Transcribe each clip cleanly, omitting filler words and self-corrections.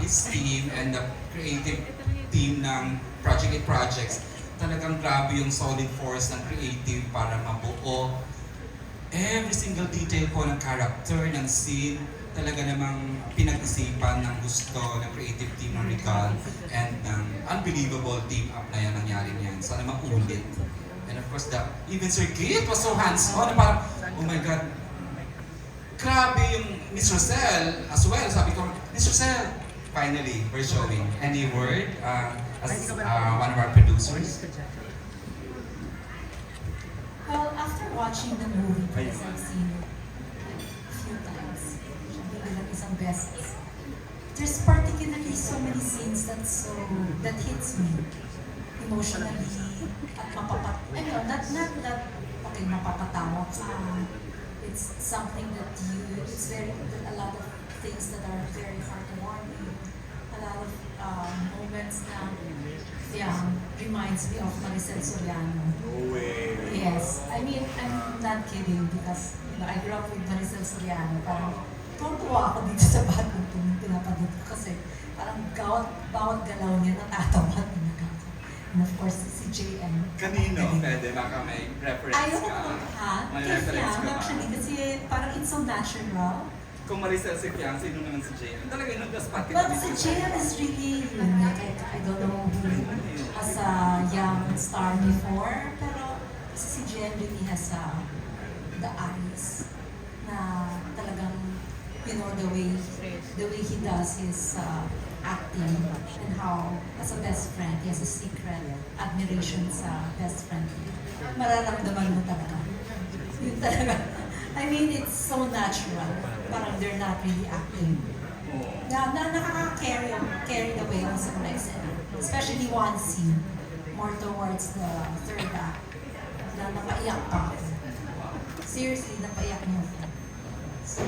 his team and the creative team ng Project 8 Projects, talagang grabe yung solid force ng creative para mabuo every single detail po ng character, ng scene, talaga namang pinag-isipan ng gusto ng creative team ng Regal and ng unbelievable team up na yan nangyari niyan. Sana maulit. And of course, even Sir Kit was so hands-on. Parang, oh my God, grabe yung Miss Rosel as well. Sabi ko, Miss Rosel, finally, we're showing. Any word as one of our producers? Well, after watching the movie, because I've seen it a few times, bilang isang beses, there's particularly so many scenes that hits me emotionally at mapapatawa ka. It's something that a lot of things that are very heartwarming, a lot of moments na reminds me of Maricel Soriano. No way. Yes, I mean, I'm not kidding because I grew up with Maricel Soriano. Parang tuwa ako dito sa batang pinapanood ko kasi parang bawat galaw niya natatawa talaga ako. And of course, si JM. Kanino? Pwede, baka may reference Ayaw ko ka. ha? May Kay reference Fiam, ka ba? actually, kasi parang it's so natural. Kung Maricel si Fiang, sino naman si JM? Talaga yun ang spot But si JM is really unique. I don't know who as a young star before, pero si JM really has the eyes na talagang, the way he does his acting and how, as a best friend, he has a secret admiration sa best friend. Mararamdaman mo talaga. Yun talaga. I mean, it's so natural. Parang they're not really acting. Nakaka-carry away on sa next scene. Especially one scene, more towards the third act, na napaiyak pa ako. Seriously, napaiyak niyo ako. So,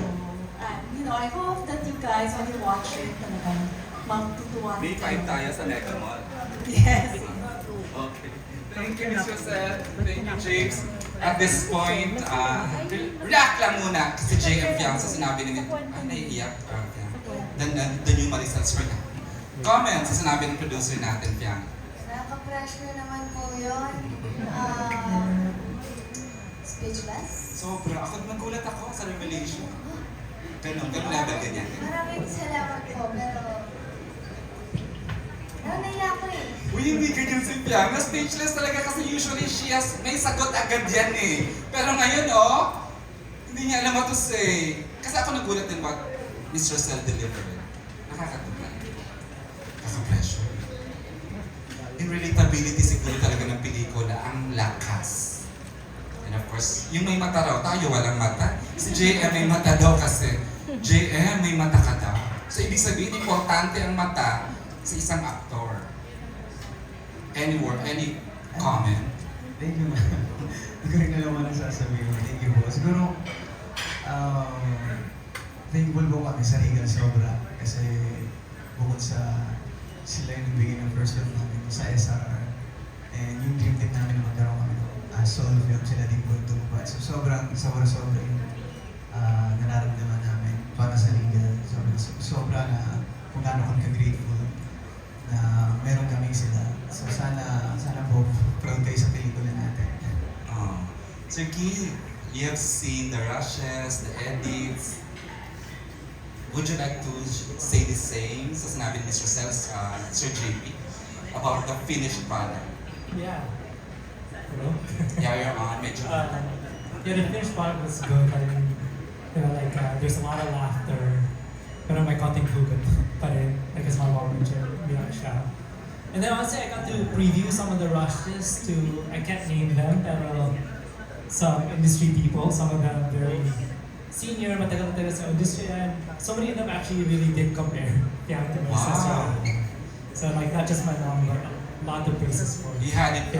I hope that you guys, when you watch it, talagang magtutuwa. May 5 tayo sa Mega Mall. Yes. Okay. Thank you, Miss Rosel. Thank you, James. At this point, react lang muna kasi JM Fiang sa sinabi ni naiiyak. The new Maricel Soriano. Comment sa sinabi ng producer natin, Fiang. Nakaka-pressure naman po yun. Speechless. Sobra. Nagulat ako sa revelation. Ganun level ganyan. Maraming salamat po, pero naiyak ko eh. Uy, hindi ganyan si Fiang. Na-speechless talaga kasi usually may sagot agad yan eh. Pero ngayon, hindi niya alam matos eh. Kasi ako nagulat din ba, Miss Rosel delivered. Nakakatuwa. Nakaka-pressure. In relatability siguro talaga ng pelikula, ang lakas. And of course, yung may mata raw, tayo walang mata. Si JM may mata daw kasi. JM may mata ka daw. So ibig sabihin, importante ang mata sa isang aktor. Any word, any comment? Thank you, ma'am. Hindi ko rin alam ano sasabihin. Thank you po. Siguro, thankful po kami sa Regal sobra. Kasi bukod sa sila yung nagbigay ng first love namin sa SRR. And yung dream team namin na magkaroon kami ng solo film, sila din po tumupad. So sobra yung nararamdaman namin para sa Regal. Sobra na kung gaano kami ka-grateful na meron kaming sila. So sana po proud kayo sa pelikula natin. Sir Keith, you have seen the rushes, the edits. Would you like to say the same sa sinabi ni Miss Rosel, Sir JP, about the finished product? Yeah. Hello? Yeah, you're on. Medyo. The finished product was good. I mean, there's a lot of laughter. Pero may konting hugot pa rin. Like, as my mom mentioned, siya. And then honestly, I got to preview some of the rushes to, I can't name them, pero some industry people, some of them very senior, matagal-tagal sa industry, and so many of them actually really did compare Fiang to my sister. So like, not just my mom, but a lot of places for You had it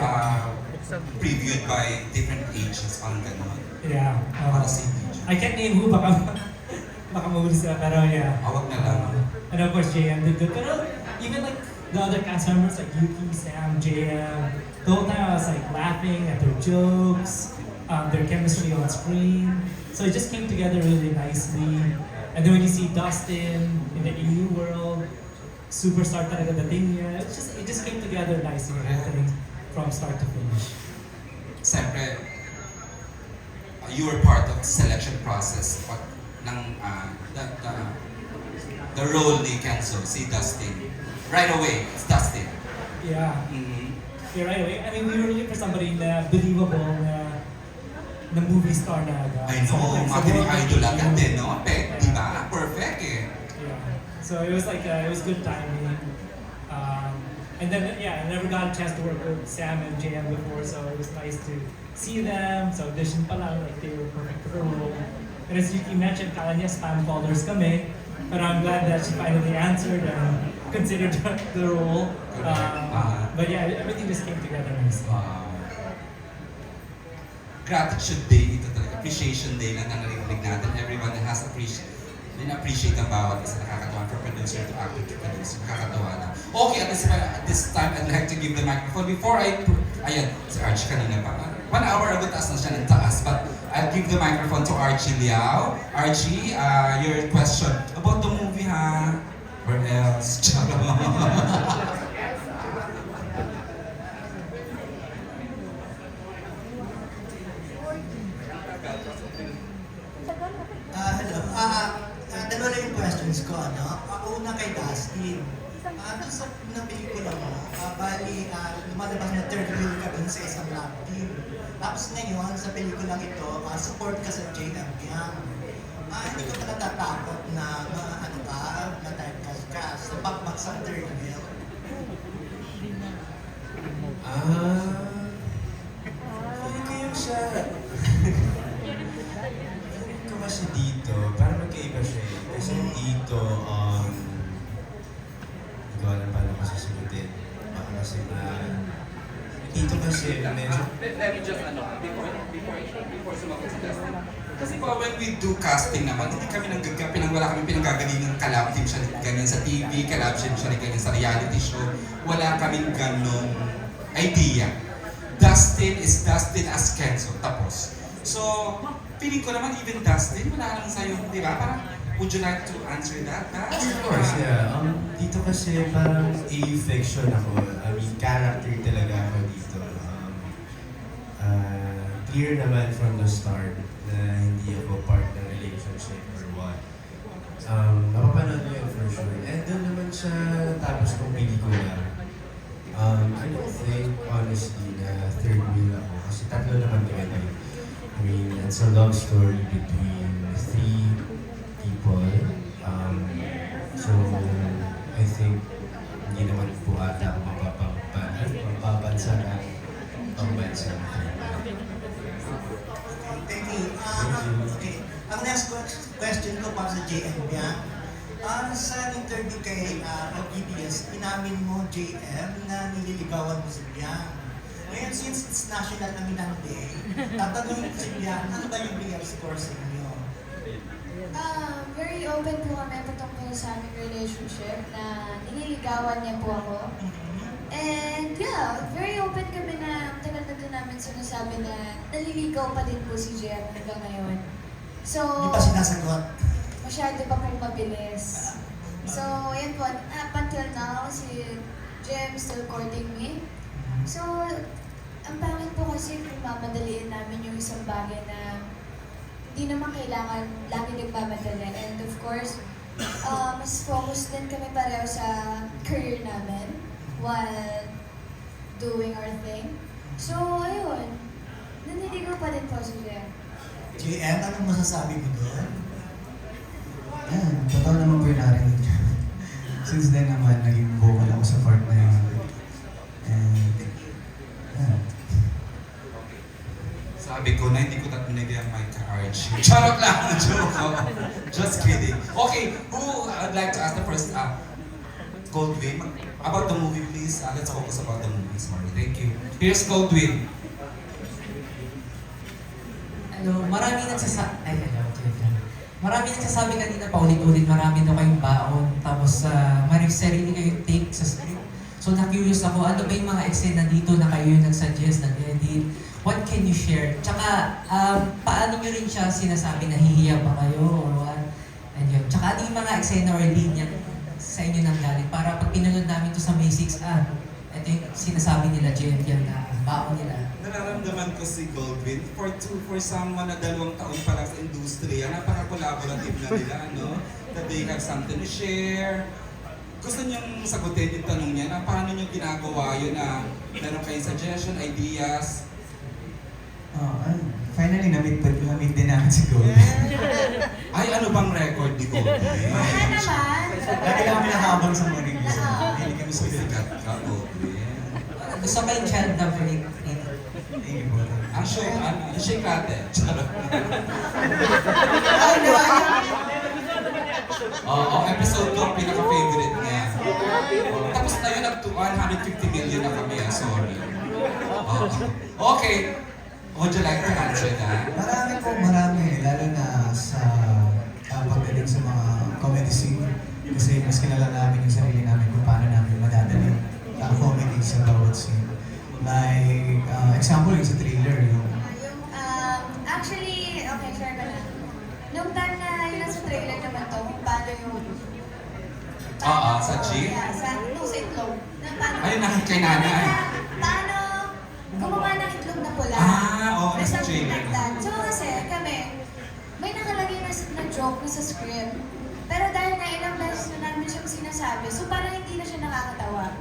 previewed by different ages, parang gano'n. Yeah. On the same page. I can't name who, baka mahuli sila, pero yeah. Awag na lang. And of course, JM did good. Pero even like the other cast members, like Yuki, Sam, JM, the whole time I was like laughing at their jokes, their chemistry on screen. So it just came together really nicely. And then when you see Dustin in the EU world, superstar talaga dating niya. It just came together nicely, I think, from start to finish. Siyempre, you were part of the selection process ng the role ni Kenzo, si Dustin. Right away, it's Dustin. Yeah. Mhm. Yeah, right away. I mean, we were looking for somebody na believable na movie star na I know, mga idol agad din, no? Di ba? Perfect eh. Yeah. So it was like, it was good timing. And then, yeah, I never got a chance to work with Sam and JM before, so it was nice to see them. So audition pa lang, like they were perfect for the role. And as you mentioned, kala niya spam followers kami. But I'm glad that she finally answered and considered the role. But yeah, everything just came together nicely. Gratitude Day, ito talaga. Appreciation Day na narinig natin. Everyone that has appreciate ang bawat isa, nakakatawa from producer to actor to producer. Nakakatawa na. Okay, at this time, I'd like to give the microphone. Before ayan, si Archie kanina pa. 1 hour ago, taas na siya ng taas. But I'll give the microphone to Archie Liao. Archie, your question about the movie, ha? Where else? Hello. Dalawa lang yung questions ko, ano? Una kay Dustin. Doon sa unang pelikula mo, bali, lumalabas na third wheel ka dun sa isang love team. Tapos ngayon, sa pelikulang ito, support ka sa JM Yang. Hindi ka ba natatakot na, na-typecast ka sa pakbaksang third wheel? Hindi ko yung siya. Ko kasi dito, parang magkaiba siya eh. Kasi dito, hindi ko alam paano ko sasagutin. Baka kasi dito kasi medyo... Let me just, before sumagot si Dustin. Kasi po, when we do casting naman, hindi kami wala kami pinanggagalingan kalab team siya ganyan sa TV, kalab team siya ganyan sa reality show. Wala kaming ganong idea. Dustin is Dustin as Kenzo. Tapos. So, feeling ko naman even Dustin, wala lang sa'yo, di ba? Parang, would you like to answer that? Of course, yeah. Dito kasi parang a-fiction ako. I mean, character talaga ako dito. Clear naman from the start na hindi ako part ng relationship or what. Napapanood niyo yun for sure. And doon naman sa tapos ng pelikula, I don't think, honestly, na third wheel ako. Kasi tatlo naman kami. I mean, it's a love story between 3 people. So, I think, hindi naman po ata ako mapapansa ng pangbansa. Thank you. Okay. Ang next question ko para sa JM Yang. Sa interview kay PBS, inamin mo, JM, na nililigawan mo si Yang. Ngayon, since it's National Aminang Day, tatanungin ko si Yang, ano ba yung real score sa inyo? Very open po kami patungkol sa aming relationship na nililigawan niya po ako. And yeah, very open kami na tagal na din namin sinasabi na naliligaw pa din po si JM hanggang ngayon. So, Hindi pa sinasagot. masyado pa pong mabilis. So, yun po, up until now, si JM still courting me. So, ang pangit po kasi kung mamadaliin namin yung isang bagay na hindi naman kailangan lagi nagmamadali. And of course, mas focus din kami pareho sa career namin while doing our thing. So, ayun. Naniligaw pa din po si JM. JM, anong masasabi mo doon? Yan, totoo naman po yung narinig niya. Since then naman, naging vocal ako sa part na yun. And, yan. Sabi ko na hindi ko narinig ang mic ka, Archie. Charot lang! Joke! Just kidding. Okay, who I'd like to ask the first, Goldwyn, about the movie please. Let's focus about the movie, sorry. Thank you. Here's Goldwyn. Marami nagsasabi kanina paulit-ulit, marami daw kayong baon, tapos may sarili kayong take sa script. So na-curious ako, ano ba yung mga eksena dito na kayo yung nag-suggest, nag-edit? What can you share? Tsaka, paano nyo rin siya sinasabi, nahihiya ba kayo or what? And yun. Tsaka ano yung mga eksena or linya sa inyo nanggaling para pag pinanood namin to sa May 6, ito yung sinasabi nila, JM yan na baon nila. Nararamdaman ko si Goldwyn for someone na 2 taon pa lang sa industriya, napaka-collaborative na nila, no? That they have something to share. Gusto niyang sagutin yung tanong niya na paano niyo ginagawa yun na meron kayong suggestion, ideas. Finally, na-meet din namin si Gold. Ay, ano bang record ni Goldwyn? Wala naman. Lagi lang kami nahabang sa mga reviews. Hindi kami sulit. Sikat ka, Goldwyn. Gusto ko yung child na break. Thank you, Gold. Ang show, ano siya natin? Charot. Oo, episode 2 ang pinaka-favorite niya. Tapos na yun, 150 million na kami, sorry. Okay. Would you like to answer that? Marami. Lalo na sa pagdating sa mga comedy scene. Kasi mas kilala namin yung sarili namin kung paano namin madadali ang comedy sa bawat scene. Like, example yung sa trailer, yung Actually, okay, share ko na. Nung time na yun nasa trailer naman to, kung paano yung... Sa jeep? Yeah, sa itlog. Ayun, kay nanay. Paano gumawa ng itlog na pula? Oo, Or sa something trailer. like that. So kasi kami, may nakalagay na joke na sa script. Pero dahil na ilang beses na namin siyang sinasabi, so parang hindi na siya nakakatawa.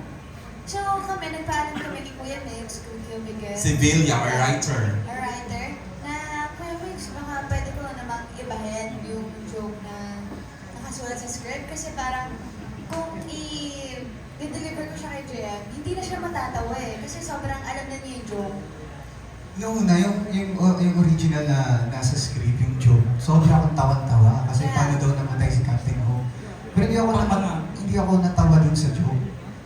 So kami, nagpaalam kami ni Kuya Mix, Kuya Miguel. Si Vilya, our writer. A writer, na Kuya Mix, baka pwede ko namang ibahin yung joke na nakasulat sa script. Kasi parang kung i-deliver ko siya kay JM, hindi na siya matatawa eh. Kasi sobrang alam na niya yung joke. Yung una, yung original na nasa script, yung joke, sobra akong tawan-tawa kasi Yeah. paano daw namatay si Captain Hook. Pero hindi ako natawa dun sa joke.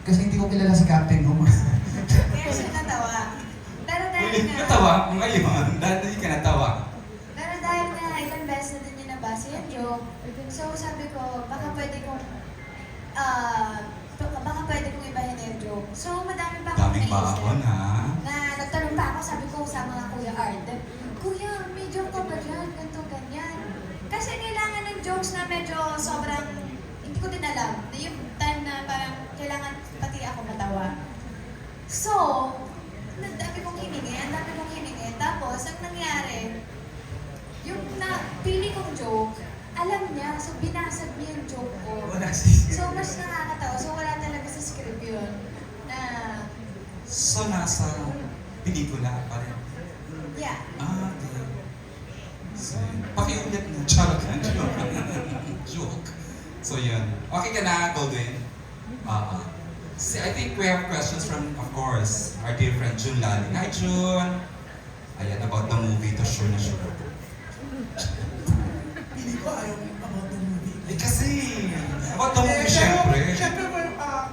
Kasi hindi ko kilala si Captain Hook. Kaya siya natawa. Pero dahil Ulit nga, natawa ko ngayon, dahil hindi ka natawa. pero dahil nga ilang beses na din niya nabasa yung joke, so sabi ko, baka pwede kong ibahin na yung joke. So madami pa akong Daming baon, ha? na nagtanong pa ako, sabi ko sa mga Kuya Art, Kuya, may joke ka ba dyan? Ganito, ganyan. Kasi kailangan ng jokes na medyo sobrang, hindi ko din alam. Yung time na parang kailangan pati ako matawa. So, ang dami kong hiningi. Tapos, ang nangyari, yung napili kong joke, alam niya, so binasag niya yung joke ko. So, mas nakakatawa. So, wala talaga sa script yun. Na, So, nasa pelikula pa rin. yeah. Okay. So, pakiulit na. Charot na. Joke. So, yun. Okay ka na, Goldwyn? I think we have questions from, of course, our dear friend June Laling. Hi, June! Ayan, about the movie, to sure na sure. Hindi ko ayaw about the movie. Kasi, about the movie, syempre. Siyempre,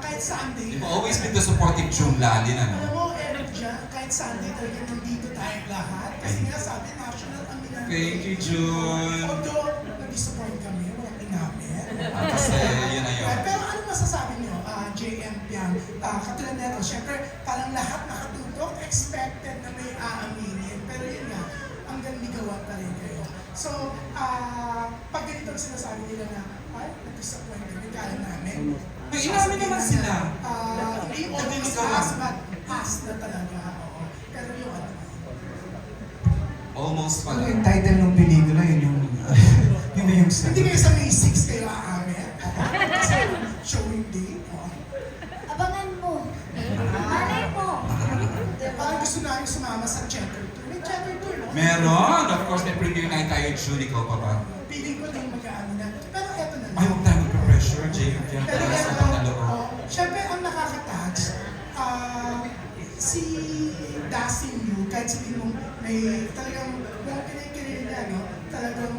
kahit Sunday. You've always been the supportive June Laling, Alam ano? mo, Eric dyan, kahit Sunday talaga nandito tayong lahat. Kasi nga sabi, national ang ginagawa. Thank you, June! Although, nag-disappoint kami, walang inamin. Kasi, yun na yun. Pero ano masasabi niyo, JM yan? Katulad nito, siyempre, parang lahat nakatutok, expected na may aaminin. Pero yun nga, ang gandigawan pa rin kayo. So, pag ganito ang sinasabi nila na, ay, nag-disappoint kami, kaya namin. May inamin naman sila. Hindi always pass, but pass na talaga. Oo. Pero yung ano, Almost Ano pala. yung title ng pelikula, yun yung hindi sagot. kayo sa May 6 kayo aamin. Kasi showing day. Abangan mo. Malay mo. Parang gusto namin sumama sa Checker Tour. May Checker Tour, no? Meron! Of course, may preview night tayo, June. Ikaw pa ba? Piling ko din mag-aano na. Pero eto na lang. Ay, huwag tayo magpa-pressure, Jacob. Yan Pero pala sa eto, pangaloo. syempre ang nakaka-touch, si Dancing You, kahit sabihin mong may talagang mga kinikilig na, no? Talagang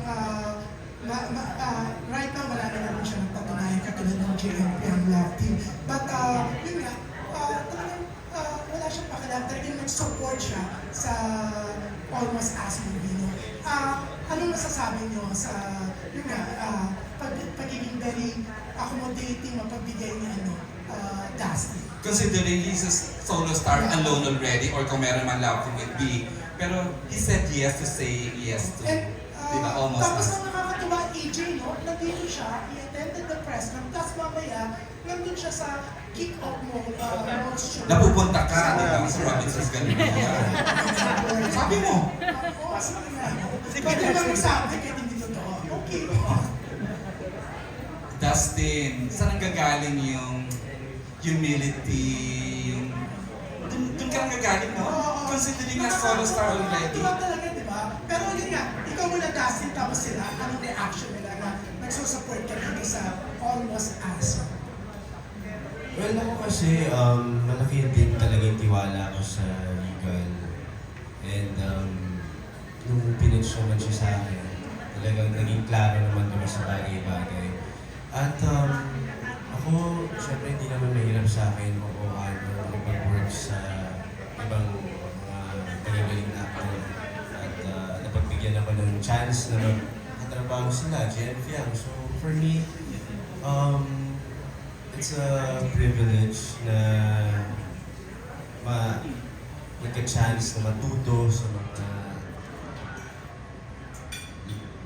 right now wala na naman siya nagpatunayan katulad ng JMP ang love team. But yun nga, talagang wala siyang pakialam. Talagang nag-support siya sa Almost As movie, no? Anong masasabi niyo sa, yun nga, pagiging very accommodating, mapagbigay niya, Dusty? Considering he's a solo star alone already, or kung meron man love team with B, pero he said yes to say yes to. And, Diba? Almost tapos Us. ang nakakatuwa, AJ, no? Nandito siya, he attended the press con, tapos mamaya, nandun siya sa kick-off mo, show. Napupunta ka, di ba? Sa Robinson's Galleria. Sabi mo. Oo, sabi nga. Pwede naman magsabi kahit hindi totoo. Okay. Dustin, saan ang gagaling yung humility, yung... Doon ka lang gagaling, no? Considering na solo star already. Diba talaga, di ba? Pero yun nga, ikaw muna Dustin, tapos sila, anong reaction nila na nagsusupport ka dito sa Almost Us? Well, ako kasi, malaki din talaga yung tiwala ko sa Regal. And nung pinitch naman siya sa akin, talagang naging klaro naman kami sa bagay-bagay. At ako, syempre hindi naman mahirap sa akin o mag-work sa ibang mga magagaling na actor. At napagbigyan ako ng chance na magtrabaho sila, Jen Fiang. So for me, it's a privilege na magka-chance na matuto sa mga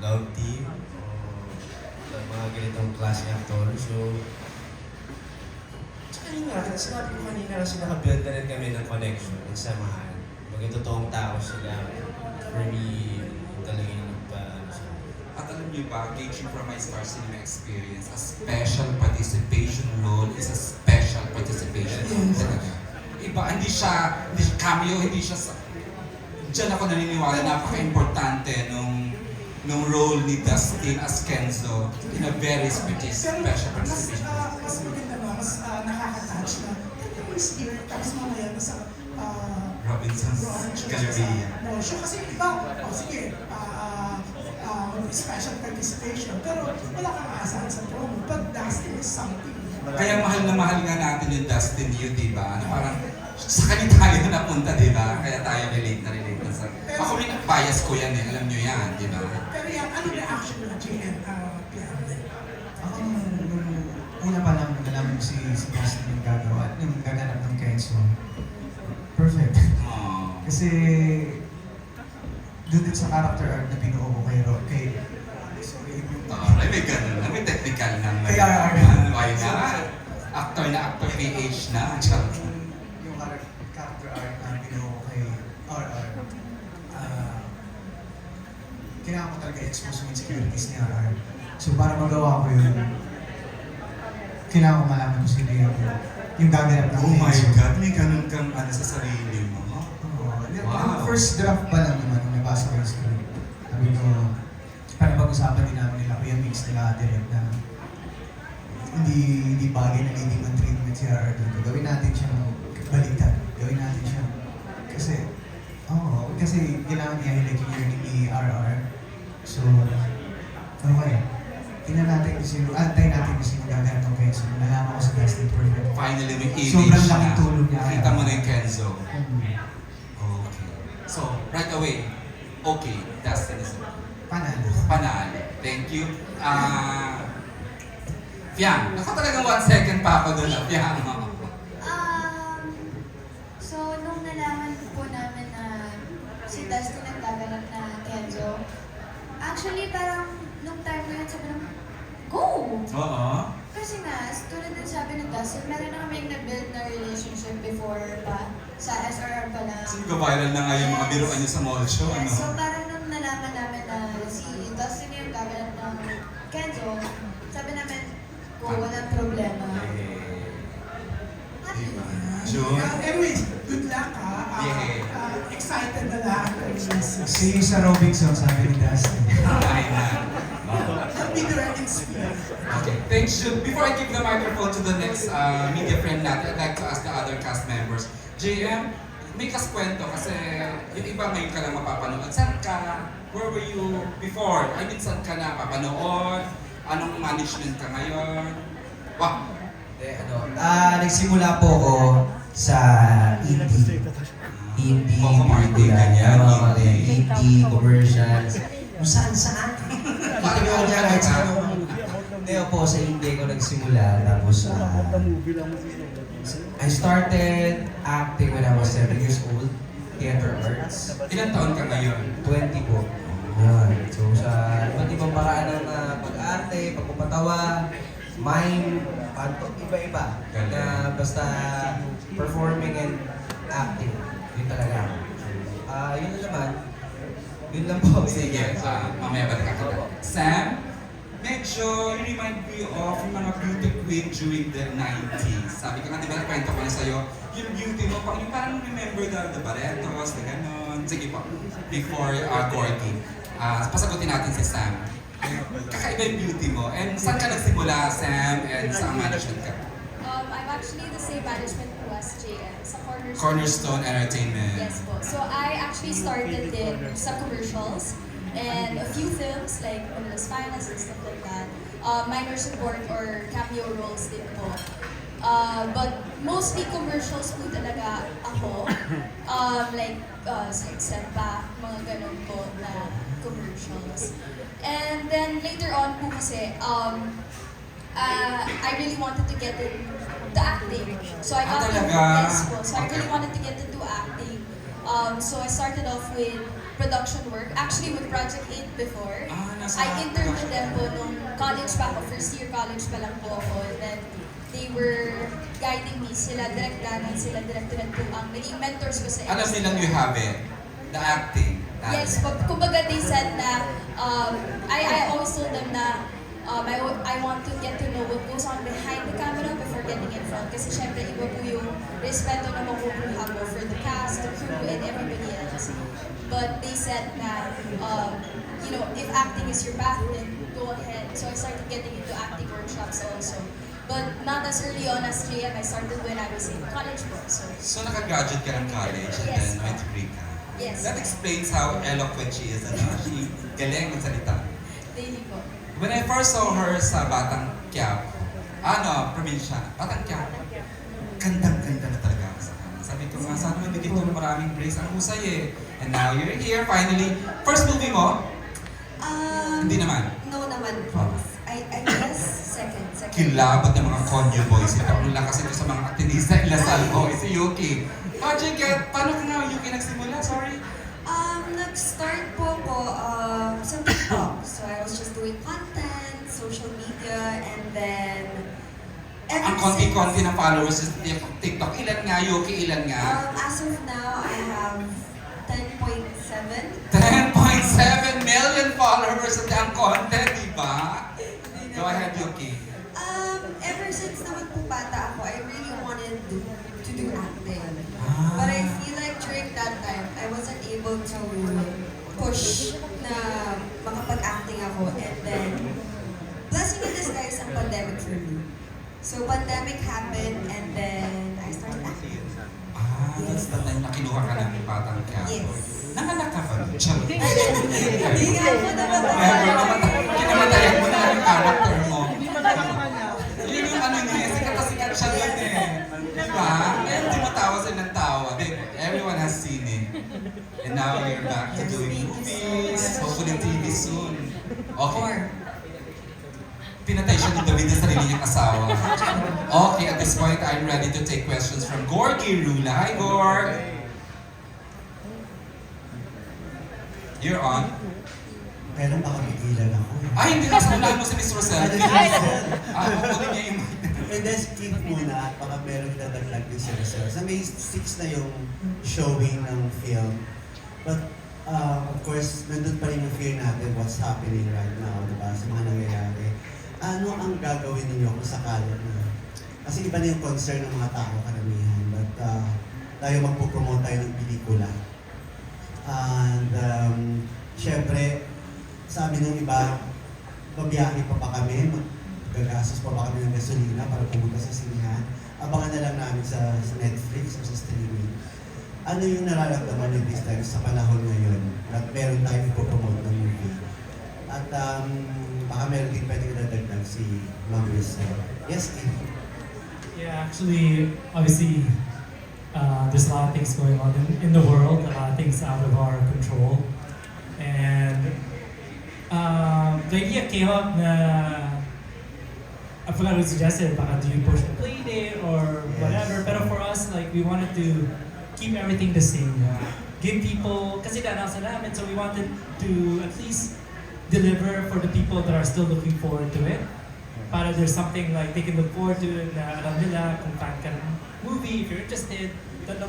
love team o mga ganitong klase actor. So, tsaka yun nga, sinabi ko kanina kasi nakabuild na rin kami ng connection, ng samahan. Maging totoong tao sila. For me, talaga yung nagpa-ano sa At alam niyo ba, gauging from my Star Cinema experience, a special participation role is a special participation role talaga. Iba, hindi siya cameo, hindi siya sa... Diyan ako naniniwala, napaka-importante nung role ni Dustin as Kenzo in a very special participation. Mas maganda ba, mas nakaka-touch na, ito yung spirit, tapos mamaya na sa Robinson's Galleria. No, siya kasi iba, sige, special participation, pero wala kang aasahan sa promo, but Dustin is something. Kaya mahal na mahal nga natin yung Dustin Yu, di ba? Ano, parang sa kanya tayo napunta, di ba? Kaya tayo relate na sa... Ako rin, bias ko yan eh, alam nyo yan, di ba? Pero yan, ano reaction ng JM? Ako nung una pa lang nalaman ko si Dustin yung gagawa, yung gaganap ng Kenzo. Perfect. Oh. Kasi doon din sa character art na pinuo ko kay Ay, may ganun na, may technical na. Kaya, why not? Actor na actor, PH na. Charot. yung character art na pinuo ko kay RR. Kailangan ko talaga expose yung insecurities ni RR. So para magawa ko yun, kailangan ko malaman kung sino yung gaganap ng Oh my Kenzo. God, may ganun kang ano sa sarili mo. Wow. First draft pa lang naman nung nabasa ko yung script. Sabi ko, parang pag-usapan din namin nila, Kuya Mix nila direct na hindi bagay na leading ang treatment si RR dito. Gawin natin siya baliktad. Gawin natin siya. Kasi kailangan i-highlight yung journey ni RR. So, okay. Tingnan natin kung sino, antay natin kung sino gaganap ng Kenzo. Nalaman ko sa Dustin Perfect. Finally, may image Sobrang na. laking tulong niya. Kita mo na yung Kenzo. Hmm. Okay. So, right away, okay, Dustin is Panalo. panalo. Thank you. Fiang, ako talagang 1 second pa ako doon. Fiang. So, nung nalaman po namin na si Dustin ang gaganap na Kenzo, actually parang nung time na yun sabi naman, go! Oo. Kasi nga, tulad din sabi ng Dustin, meron na kaming na-build na relationship before pa, sa SRR pa lang. So, viral na nga yung mga biruan niyo sa mall show, ano? So parang nung nalaman namin na si Dustin yung gaganap ng Kenzo, sabi namin, walang problema. June? Anyways, good luck ha. Excited na lahat. See you sa Robinson, sabi ni Dustin. Ay na. I'll be there in spirit. Okay, thanks, June. Before I give the microphone to the next media friend natin, I'd like to ask the other cast members. JM, may kaskwento kasi yung iba ngayon ka lang mapapanood. Saan ka? Where were you before? I mean, saan ka na papanood? Anong management ka ngayon? Wow! Nagsimula po ako sa indie. Indie, Coco Martin, ganyan, indie, commercials. Kung saan. Kita nyo dyan kahit saan. Hindi po, sa indie ko nagsimula. Tapos, I started acting when I was 7 years old. Theater arts. Ilan taon ka ngayon? 20 po. Yun. So sa iba't ibang paraan ng pag-arte, pagpapatawa, mime, panto, iba-iba. Na basta performing and acting. Yun talaga. Yun na naman. Yun lang po. Sige, mamaya ba nakakita? Sam, medyo you remind me of yung mga beauty queen during the 90s. Sabi ko nga, di ba, kwento ko na sa'yo, yung beauty mo, yung parang remember the Barretos, the ganon. Sige po, before Gorky. Pasagutin natin si Sam. Kakaiba yung beauty mo. And saan ka nagsimula, Sam, and saan management ka? I'm actually the same management po as JM sa Cornerstone. Cornerstone Entertainment. Yes po. So I actually started din sa commercials and a few films like Manila's Finest and stuff like that. Minor support or cameo roles din po. But mostly commercials po talaga ako. Like Sempa, mga ganun po na commercials. And then later on po kasi, I really wanted to get into acting. So I got talaga? yes po. So I really Okay. wanted to get into acting. So I started off with production work. Actually with Project 8 before. Nasa I interned with them po nung college pa ako. First year college pa lang po ako. And then they were guiding me. Sila direct Danan, sila direct po ang naging mentors ko sa Alam nilang you have it. The acting. Yes, kumbaga they said na, I always told them na I want to get to know what goes on behind the camera before getting in front. Kasi syempre iba po yung respeto na makukuha mo for the cast, the crew, and everybody else. But they said na, you know, if acting is your path, then go ahead. So I started getting into acting workshops also. But not as early on as JM, I started when I was in college po. So naka-graduate ka ng college and Yes. then went to Greek. Yes. That explains how eloquent she is. She galing magsalita. Daily po. When I first saw her sa Batang Quiapo, probinsya, Batang Quiapo, gandang-ganda na talaga ako sa kanya. Sabi ko nga, sana mabigyan ko ng maraming praise. Ang husay eh. And now you're here, finally. First movie mo? Hindi naman. No naman po. I guess second. Kilabot ng mga conyo boys. Ito ang lakas ito sa mga aktinista Ilasal boys. Si Yuki. Paano ka nga Yuki nagsimula? Sorry. Nag-start po sa TikTok. So I was just doing content, social media, and then Ang konti-konti ng followers sa TikTok. Ilan nga Yuki? Ilan nga? As of now, I have 10.7. 10.7 million followers at ang content, di ba? Go ahead, Yuki. Ever since naman po bata ako, I really wanted to do acting. But I feel like during that time, I wasn't able to push na makapag-acting ako. And then, blessing in disguise ang pandemic for me. So pandemic happened and then I started acting. That's the time na kinuha ka ng Batang Quiapo. Yes. Nanganak ka ba? Charot. Hindi nga po naman Never, kinamatayan mo na yung character mo. Yun yung ano niya, sikat na sikat siya doon eh. Diba? Eh, hindi mo tawa sila ng tawa. Everyone has seen it. And now you're back to doing movies, hopefully TV soon. Okay. Pinatay siya ni David na sarili niyang asawa. Okay, at this point, I'm ready to take questions from Gorky Rula. Hi, Gorg! You're on. Kailan baka pigilan ako? Ay, hindi ka sabihin mo si Miss Rosel. Kukunin niya yung And then skip muna at baka meron dadaglag din si Rizal. Sa May 6 na yung showing ng film. But of course, nandun pa rin yung fear natin what's happening right now, diba? Sa mga nangyayari. Ano ang gagawin ninyo kung sakali na? Kasi iba na yung concern ng mga tao karamihan. But tayo magpo-promote tayo ng pelikula. And syempre, sabi ng iba, babiyahe pa kami, gagastos pa kami ng gasolina para pumunta sa sinihan. Abangan na lang namin sa Netflix o sa streaming. Ano yung nararamdaman niyo this time sa panahon ngayon at meron tayong ipopromote ng movie? At baka meron din pwedeng dadagdag si Ma'am Rizal. Yes, Steve? Yeah, actually, obviously, there's a lot of things going on in the world, a lot of things out of our control. And the idea came up na, I forgot who suggested, baka do you push the play date or whatever. But for us, like, we wanted to keep everything the same. give people, kasi na-announce na namin, so we wanted to at least deliver for the people that are still looking forward to it. Para there's something like they can look forward to it na alam nila kung fan ka ng movie, if you're interested, that no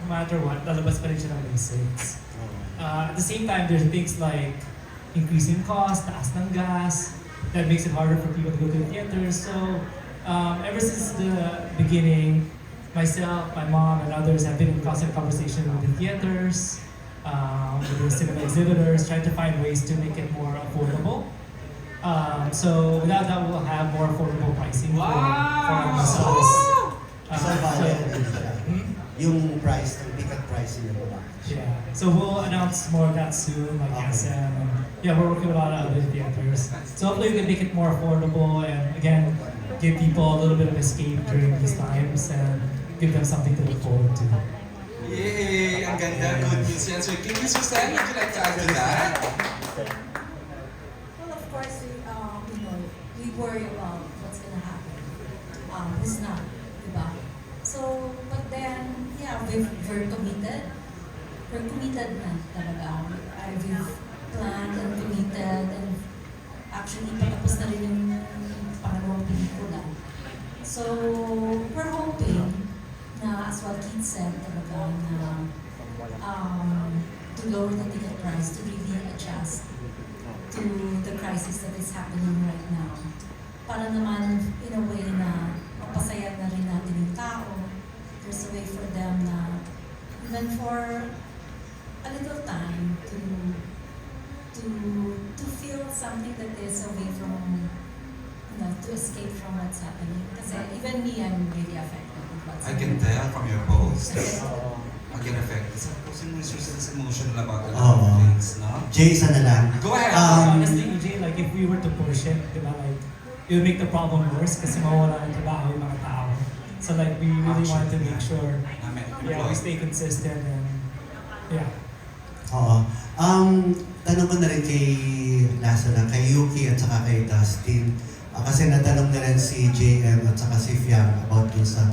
matter what, lalabas pa rin siya ng May 6. At the same time, there's things like increasing cost, taas ng gas, that makes it harder for people to go to the theaters. So ever since the beginning, myself, my mom, and others have been in constant conversation with the theaters, with the cinema exhibitors, trying to find ways to make it more affordable. So without that, we'll have more affordable pricing for ourselves. So, yung price, yung ticket price nila ba? Yeah, so we'll announce more of that soon, like SM, and yeah, we're working with a lot of other theaters. So hopefully we can make it more affordable and again, give people a little bit of escape during these times and give them something to look forward to. Yay! Ang ganda. Good news yan. So, Kim Suzanne, would you like to add to that? Well, of course, we worry about what's gonna happen. Who's not, diba? So, but then, yeah, we're committed. We're committed na talaga. We've planned and committed and actually patapos na rin yung pangalawang pelikula. So, we're hoping na, as what Keith said talaga, na to lower the ticket price to really adjust to the crisis that is happening right now. Para naman, in a way na mapasaya na rin natin yung tao. There's a way for them na, even for a little time, to feel something that is away from, to escape from what's happening. Kasi even me, I'm really affected with what's I can happening. tell from your post. Again, affected. Sa posting mo yung Suzanne's emotional about a lot Oo. of things, no? Jason na lang. Go ahead. Honestly, EJ, like if we were to push it, diba, like it would make the problem worse kasi mawala ng trabaho yung mga tao. So like we really want to make sure we stay consistent and yeah. Oo. Tanong ko na rin kay Lasa na, kay Yuki at saka kay Dustin. Kasi natanong na rin si JM at saka si Fiam about dun sa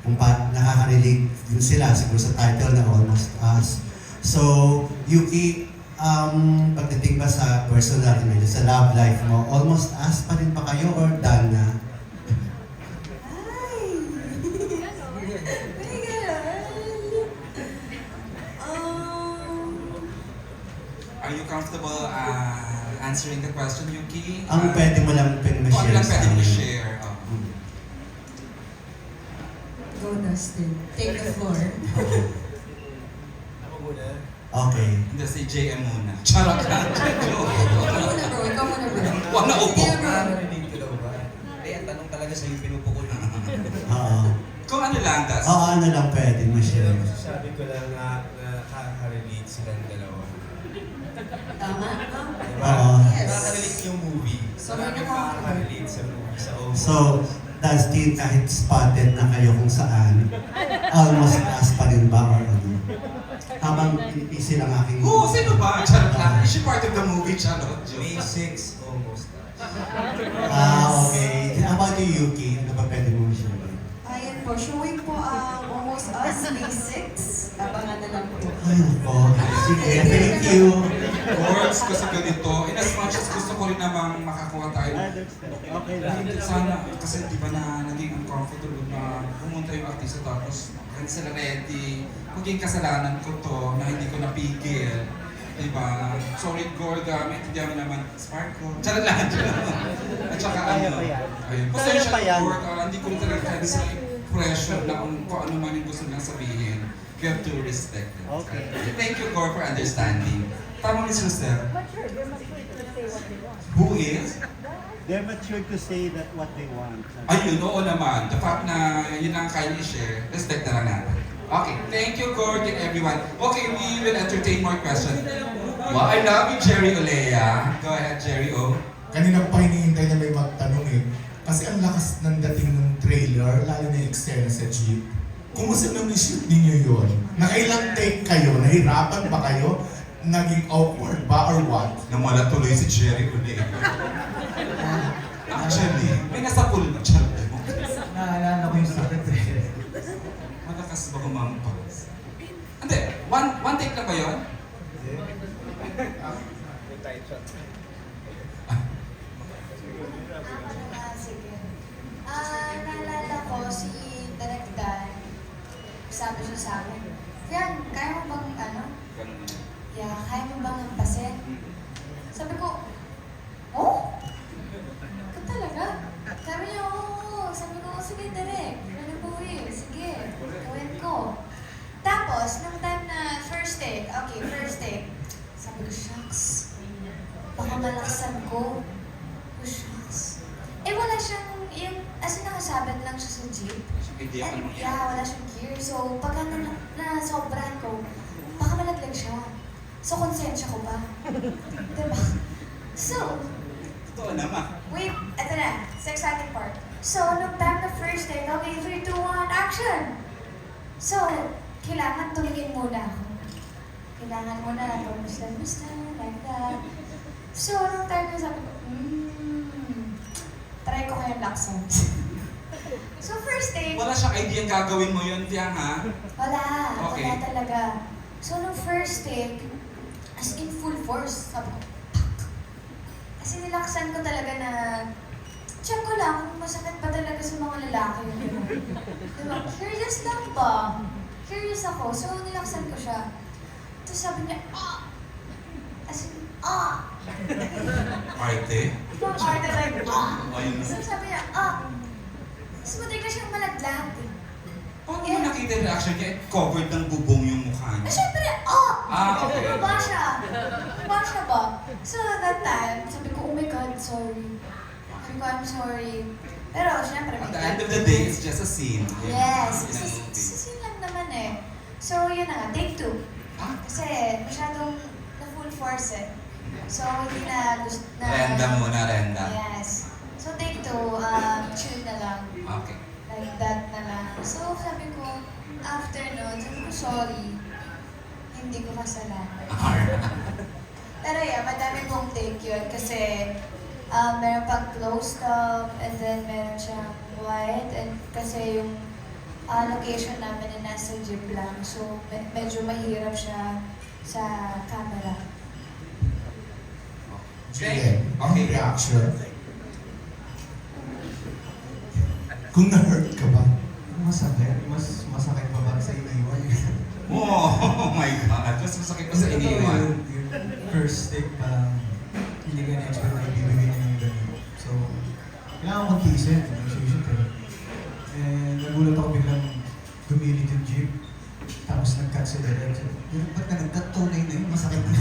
kung nakaka-relate din sila siguro sa title na Almost Us. So, Yuki, pagdating ba sa personal, sa love life mo, Almost Us pa rin ba kayo or done na? Ay! Very good! Are you comfortable answering the question, Yuki? Ang pwede mo lang Ano share lang sa pwede mo amin. share? Go, Dustin. Take the floor. Okay. Hindi, si JM muna. Charot lang. Ikaw muna, bro. Ikaw muna, bro. Wag na upo. Sige, bro. Nakaka-relate ko daw ba? Eh, ang tanong talaga sa'yo pinupukol. Oo. Kung ano lang, das. Oo, ano lang pwede mo share. Sabi ko lang na nakaka-relate silang dalawa. Tama, no? Oo. Yes. Nakaka-relate yung movie. So, Maraming makaka-relate sa movie. Sa Almost. So, Dustin, kahit spotted na kayo kung saan, Almost Us pa rin ba or ano? Habang pinipisi lang aking... Oo, sino ba? Charot lang. Is she part of the movie? Charot. May 6, Almost. Okay. How about you, Yuki? Ano ba pwede mo share? Ayan po, showing po ang Almost Us, May 6. Abangan na lang po. Ay, nako. Sige, thank you. Words kasi ganito. In as much as gusto ko rin namang makakuha tayo. Sana, kasi di ba na naging uncomfortable na pumunta yung artista tapos hindi sila ready. Maging kasalanan ko to na hindi ko napigil. Diba? Sorry, Gorga, maintindihan mo naman. Spark ko. Charot lang. At saka ano. Ayun. Pasensya, Gorga. Hindi ko rin talaga kaya sa pressure na kung ano man yung gusto nilang sabihin. We have to respect it. Okay. Thank you, Gor, for understanding. Tama ni Suster. Who is? They're mature to say that what they want. Ayun, oo naman. The fact na yun ang kaya i-share, respect na lang natin. Okay, thank you, Gord, and everyone. Okay, we will entertain more questions. Wow, I love you, Jerry Olea. Go ahead, Jerry O. Kanina ko pa hinihintay na may magtanong eh. Kasi ang lakas ng dating ng trailer, lalo na yung eksena sa jeep. Kumusta nang i-shoot ninyo yun? Nakailang take kayo? Nahirapan ba kayo? Naging awkward ba or what? Namala tuloy si Jerry Olea. Actually, may nasa pool na. Charot mo. Naalala ko yung sa trailer. Malakas ba kumampas? Hindi, one take lang ba yun? Sige. Naalala ko si Daragdan, sabi siya sa akin, yan, kaya mo bang Ganun yun. kaya mo bang hampasin? Sabi ko, oh? Ikaw talaga? Sabi niya, oo. Sabi ko, sige, Derek. Ano po sige, gawin ko. Tapos, nung time na first take, sabi ko, shucks, baka malaksan ko. Oh, shucks. Wala siyang, as in nakasabit lang siya sa jeep. Idea ka naman yan. Yeah, wala siyang gear. So, pagka na-sobrahan ko, baka malaglag siya. So, konsensya ko pa. Diba? So, Totoo naman. wait, eto na, sa exciting part. So, nung time na first day, okay, 3, 2, 1, action! So, kailangan tumingin muna ako. Kailangan muna, musta, like that. So, nung time na sabi ko, try ko kayong laksan. So, first day, Wala siyang idea ang gagawin mo yun, Tiang, ha? wala Okay. talaga. So, nung first take, as in full force, sabi ko, pak! Kasi nilaksan ko talaga na, check ko lang kung masakit pa talaga sa mga lalaki. Diba? Curious lang ba? Curious ako. So, nilaksan ko siya. Tapos sabi niya, ah! As in, ah! Arte? Yung arte like, ah! Ayun. So, sabi niya, ah! Tapos matig na siyang malaglag. Paano mo nakita yung reaction niya? Covered ng bubong yung mukha Eh, niya. syempre, ah! Okay. Baba siya. Baba siya ba? So, that time, sabi ko, oh my God, sorry. Sabi ko, I'm sorry. Pero, syempre, At the end of the day, it's just a scene. Yes, In a movie. kasi lang naman eh. So, yun na nga, take 2. Kasi masyadong na full force eh. So, hindi na gusto na... Renda muna, renda. Yes. So, take 2, chill na lang. Okay. Like that na lang. So, sabi ko, after nun, sabi ko, sorry. Hindi ko kasalanan. Pero yeah, madami pong take yun. Kasi, meron pang closed up, and then meron siyang wide, and kasi yung location namin na nasa jeep lang. So, medyo mahirap siya sa camera. Okay. Ang reaction. Kung na-hurt ka ba? Masakit. Mas masakit pa ba sa iniwan? Oh my God. Mas masakit pa sa iniwan. Yung first take pa lang, hindi ka na-expect na ibibigay niya ng ganun. So, kailangan kong tiisin. Nag-shoot eh. And nagulat ako biglang gumilid yung jeep. Tapos nag-cut si Derek. Ba't ka nag-cut? Tunay na yun. Masakit na.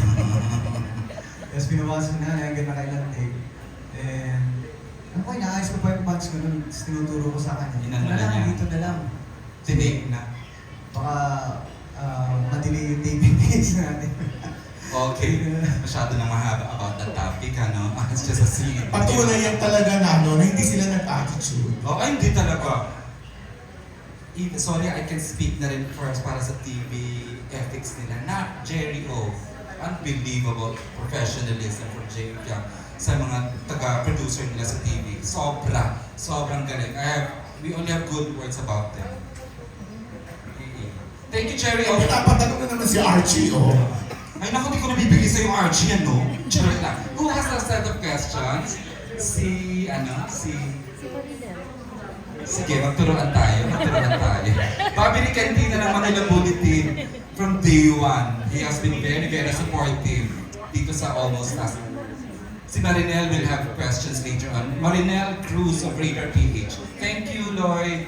Tapos pinawasan na hanggang nakailang take. And ako, inaayos ko pa yung pants ko nun. Tapos tinuturo ko sa kanya. Inano Ito na na lang, niya. dito na lang. Tinig na. Baka madili yung taping days natin. Okay. Masyado na mahaba about that topic, ano? It's just a scene. Patunay yan talaga na, no, na hindi sila nag-attitude. Oh, ay, hindi talaga. Sorry, I can speak na rin first para sa TV ethics nila. Not Jerry O. Unbelievable professionalism from Jerry Young sa mga taga-producer nila sa TV. Sobrang galing. We only have good words about them. Thank you, Jerry O. Pinapatanong na naman si Archie, oh. Ay naku, di ko nabibigay sa'yo Archie, ano? Charot lang. Who has a set of questions? Sige, magturuan tayo. Bobby Ricantina ng Manila Bulletin from day one. He has been very, very supportive dito sa Almost Last. Si Marinel will have questions later on. Marinel Cruz of Radar PH. Thank you, Lloyd.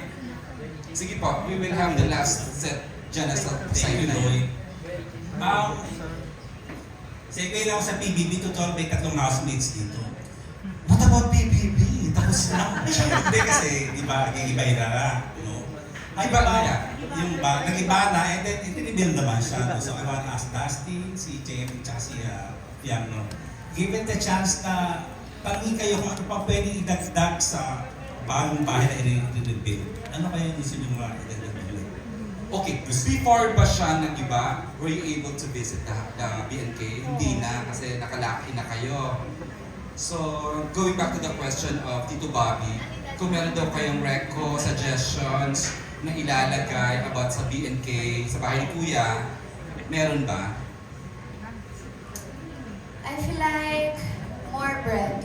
Sige po, we will have the last set dyan sa side na yun. Segue lang ako sa PBB, totoo may 3 housemates dito. What about PBB? Tapos na. Hindi kasi, di ba, nag-iba na, no? Iba na yan? Yung nag-iba na, and then, i-reveal naman siya. So, I want to ask Dustin, si JM, at si Piano. Given the chance na tanongin kayo kung ano pa pwedeng idagdag sa bagong bahay na i-reveal, ano kaya yung gusto nyo mga idagdag? Okay, before ba siya nag-iba, were you able to visit the BNK? Hindi na, kasi nakalaki na kayo. So, going back to the question of Tito Bobby, kung meron daw kayong reco, suggestions na ilalagay about sa BNK, sa bahay ni Kuya, Meron ba? I feel like more bread.